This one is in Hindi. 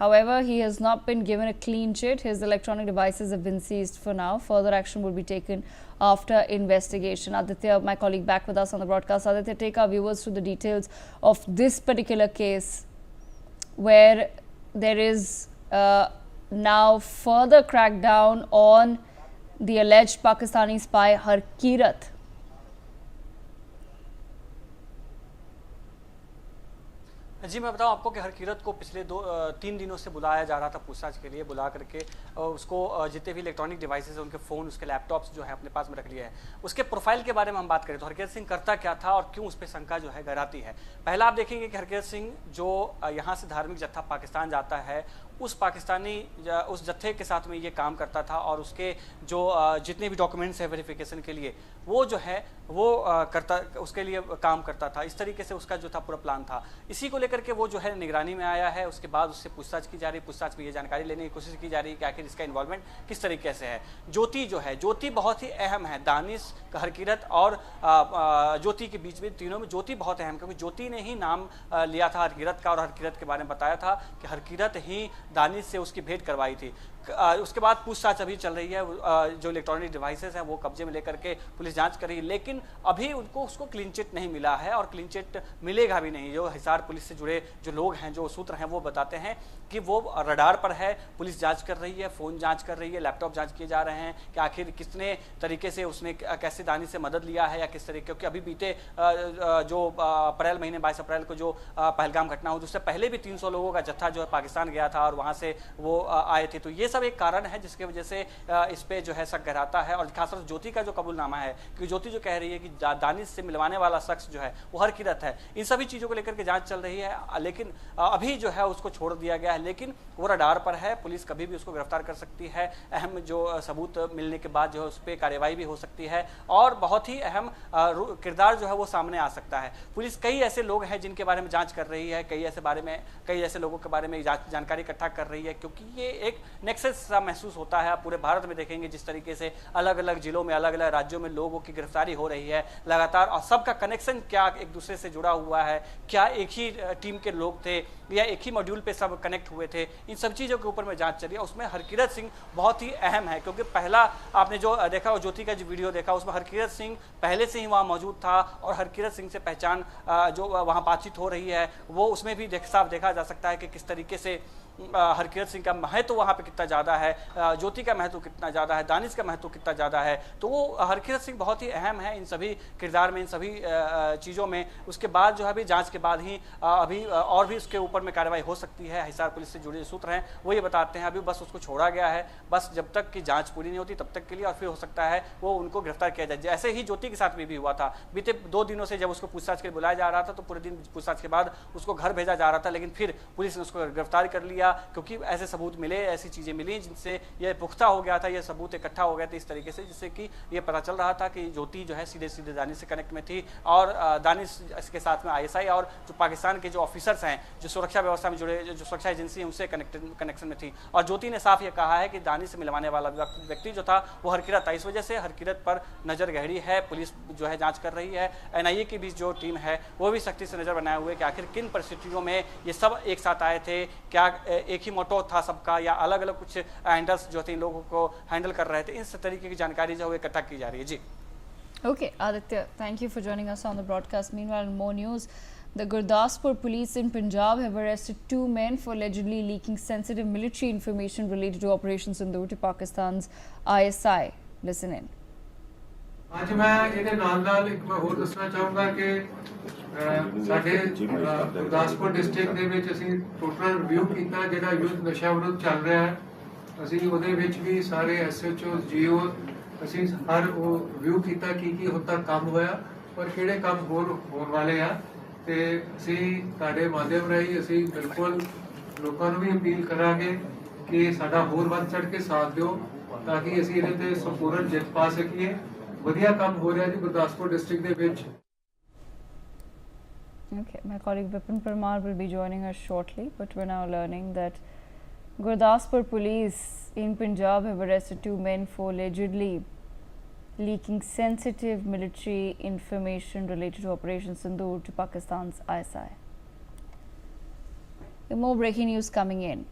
However, he has not been given a clean chit. His electronic devices have been seized for now. Further action will be taken after investigation. Aditya, my colleague, back with us on the broadcast. Aditya, take our viewers through the details of this particular case where there is now further crackdown on the alleged Pakistani spy Harkirat. जी मैं बताऊं आपको कि हरकीरत को पिछले 3 दिनों से बुलाया जा रहा था पूछताछ के लिए, बुला करके उसको जितने भी इलेक्ट्रॉनिक डिवाइसेस हैं उनके फ़ोन, उसके लैपटॉप्स जो है अपने पास में रख लिया है। उसके प्रोफाइल के बारे में हम बात करें तो हरकीरत सिंह करता क्या था और क्यों उस पर शंका जो है गहराती है। पहला आप देखेंगे कि हरकीरत सिंह जो यहाँ से धार्मिक जत्था पाकिस्तान जाता है उस जत्थे के साथ में ये काम करता था और उसके जो जितने भी डॉक्यूमेंट्स है वेरिफिकेशन के लिए वो जो है वो उसके लिए काम करता था। इस तरीके से उसका जो था पूरा प्लान था। इसी को लेकर के वो जो है निगरानी में आया है। उसके बाद उससे पूछताछ की जा रही है। पूछताछ में ये जानकारी लेने की कोशिश की जा रही है कि आखिर इसका इन्वॉल्वमेंट किस तरीके से है। ज्योति जो है, ज्योति बहुत ही अहम है। दानिश, हरकीरत और ज्योति के बीच में, तीनों में ज्योति बहुत अहम, क्योंकि ज्योति ने ही नाम लिया था हरकीरत का और हरकीरत के बारे में बताया था कि हरकीरत ही दानिश से उसकी भेंट करवाई थी। उसके बाद पूछताछ अभी चल रही है। जो इलेक्ट्रॉनिक डिवाइसेस हैं वो कब्जे में लेकर के पुलिस जांच कर रही है, लेकिन अभी उसको क्लीन चिट नहीं मिला है और क्लीन चिट मिलेगा भी नहीं। जो हिसार पुलिस से जुड़े जो लोग हैं, जो सूत्र हैं, वो बताते हैं कि वो रडार पर है। पुलिस जांच कर रही है, फ़ोन जांच कर रही है, लैपटॉप जांच किए जा रहे हैं कि आखिर कितने तरीके से उसने कैसे दानिश से मदद लिया है या किस तरीके, क्योंकि अभी बीते जो अप्रैल महीने 22 अप्रैल को जो पहलगाम घटना हुई, उससे पहले भी 300 लोगों का जत्था जो है पाकिस्तान गया था और वहाँ से वो आए थे। तो ये सब एक कारण है जिसकी वजह से इस पे जो है शक गहराता है। और खासतौर से ज्योति का जो कबूलनामा है कि ज्योति जो कह रही है कि दानिश से मिलवाने वाला शख्स जो है वो हरकीरत है। इन सभी चीज़ों को लेकर के जांच चल रही है, लेकिन अभी जो है उसको छोड़ दिया गया है, लेकिन वो रडार पर है। पुलिस कभी भी उसको गिरफ्तार कर सकती है। अहम जो सबूत मिलने के बाद जो है उस पर कार्रवाई भी हो सकती है और बहुत ही अहम किरदार जो है वो सामने आ सकता है। पुलिस कई ऐसे लोग हैं जिनके बारे में जांच कर रही है, कई ऐसे लोगों के बारे में जानकारी इकट्ठा कर रही है, क्योंकि ये एक नेक्सस सा महसूस होता है। आप पूरे भारत में देखेंगे जिस तरीके से अलग अलग जिलों में, अलग अलग राज्यों में लोगों की गिरफ्तारी हो रही है लगातार, और सबका कनेक्शन क्या एक दूसरे से जुड़ा हुआ है, क्या एक ही टीम के लोग थे या एक ही मॉड्यूल पे सब कनेक्ट हुए थे, इन सब चीज़ों के ऊपर में जांच चली है। उसमें हरकीरत सिंह बहुत ही अहम है, क्योंकि पहला आपने जो देखा, ज्योति का जो वीडियो देखा, उसमें हरकीरत सिंह पहले से ही वहाँ मौजूद था और हरकीरत सिंह से पहचान जो वहाँ बातचीत हो रही है वो उसमें भी साफ देखा जा सकता है कि किस तरीके से हरकीरत सिंह का महत्व वहाँ पे कितना ज़्यादा है, ज्योति का महत्व कितना ज़्यादा है, दानिश का महत्व कितना ज़्यादा है। तो वो हरकीरत सिंह बहुत ही अहम है इन सभी किरदार में, इन सभी चीज़ों में। उसके बाद जो है अभी जांच के बाद ही अभी और भी उसके ऊपर में कार्रवाई हो सकती है। हिसार पुलिस से जुड़े सूत्र हैं वो ये बताते हैं अभी बस उसको छोड़ा गया है, बस जब तक कि जाँच पूरी नहीं होती तब तक के लिए, और फिर हो सकता है वो उनको गिरफ्तार किया जाए। ऐसे ही ज्योति के साथ भी हुआ था। बीते 2 दिनों से जब उसको पूछताछ के लिए बुलाया जा रहा था तो पूरे दिन पूछताछ के बाद उसको घर भेजा जा रहा था, लेकिन फिर पुलिस ने उसको गिरफ्तार कर लिया, क्योंकि ऐसे सबूत मिले, ऐसी चीज़ें मिली जिनसे ये पुख्ता हो गया था, ये सबूत इकट्ठा हो गए थे इस तरीके से, जिससे कि ये पता चल रहा था कि ज्योति जो है सीधे सीधे दानिश से कनेक्ट में थी और दानिश इसके साथ में ISI और जो पाकिस्तान के जो ऑफिसर्स हैं, जो सुरक्षा व्यवस्था में जुड़े, जो सुरक्षा एजेंसी है, उनसे कनेक्शन में थी। और ज्योति ने साफ ये कहा है कि दानिश से मिलवाने वाला व्यक्ति जो था वो हरकीरत था। इस वजह से हरकीरत पर नज़र गहरी है, पुलिस जो है जाँच कर रही है। NIA की भी जो टीम है वो भी सख्ती से नज़र बनाए हुए कि आखिर किन परिस्थितियों में ये सब एक साथ आए थे, क्या एक ही मोटो था सबका या अलग अलग कुछ हैंडल्स जो थे लोगों को हैंडल कर रहे थे। इस तरीके की जानकारी जो है इकट्ठा की जा रही है। जी Okay, Aditya, thank you for joining us on the broadcast. Meanwhile, in more news, the Gurdaspur police in Punjab have arrested 2 men for allegedly leaking sensitive military information related to Operation Sindoor to Pakistan's ISI. Listen in. ਅੱਜ ਮੈਂ ਇਹਦੇ ਨਾਲ ਇੱਕ ਮੈਂ ਹੋਰ ਦੱਸਣਾ ਚਾਹੂੰਗਾ ਕਿ ਸਾਡੇ ਗੁਰਦਾਸਪੁਰ ਡਿਸਟ੍ਰਿਕਟ ਦੇ ਵਿੱਚ ਅਸੀਂ ਟੋਟਲ ਰਿਵਿਊ ਕੀਤਾ ਜਿਹੜਾ ਯੁੱਧ ਨਸ਼ਾ ਵਿਰੁੱਧ ਚੱਲ ਰਿਹਾ ਹੈ। ਅਸੀਂ ਉਹਦੇ ਵਿੱਚ ਵੀ ਸਾਰੇ SHO GO ਅਸੀਂ ਹਰ ਉਹ ਰਿਵਿਊ ਕੀਤਾ ਕੀ ਹੁਣ ਤੱਕ ਕੰਮ ਹੋਇਆ ਔਰ ਕਿਹੜੇ ਕੰਮ ਹੋਰ ਹੋਣ ਵਾਲੇ ਆ, ਤੇ ਅਸੀਂ ਤੁਹਾਡੇ ਮਾਧਿਅਮ ਰਾਹੀਂ ਅਸੀਂ ਬਿਲਕੁਲ ਲੋਕਾਂ ਨੂੰ ਵੀ ਅਪੀਲ ਕਰਾਂਗੇ ਕਿ ਸਾਡਾ ਹੋਰ ਵੱਧ ਚੜ੍ਹ ਕੇ ਸਾਥ ਦਿਓ ਤਾਂ ਕਿ ਅਸੀਂ ਇਹਦੇ ਤੇ ਸੰਪੂਰਨ ਜਿੱਤ ਪਾ ਸਕੀਏ। ਵਧੀਆ ਕੰਮ ਹੋ ਰਿਹਾ ਜੀ ਗੁਰਦਾਸਪੁਰ ਡਿਸਟ੍ਰਿਕਟ ਦੇ ਵਿੱਚ। Okay, my colleague Vipin Parmar will be joining us shortly, but we're now learning that Gurdaspur police in Punjab have arrested 2 men for allegedly leaking sensitive military information related to Operation Sindoor to Pakistan's ISI. More breaking news coming in.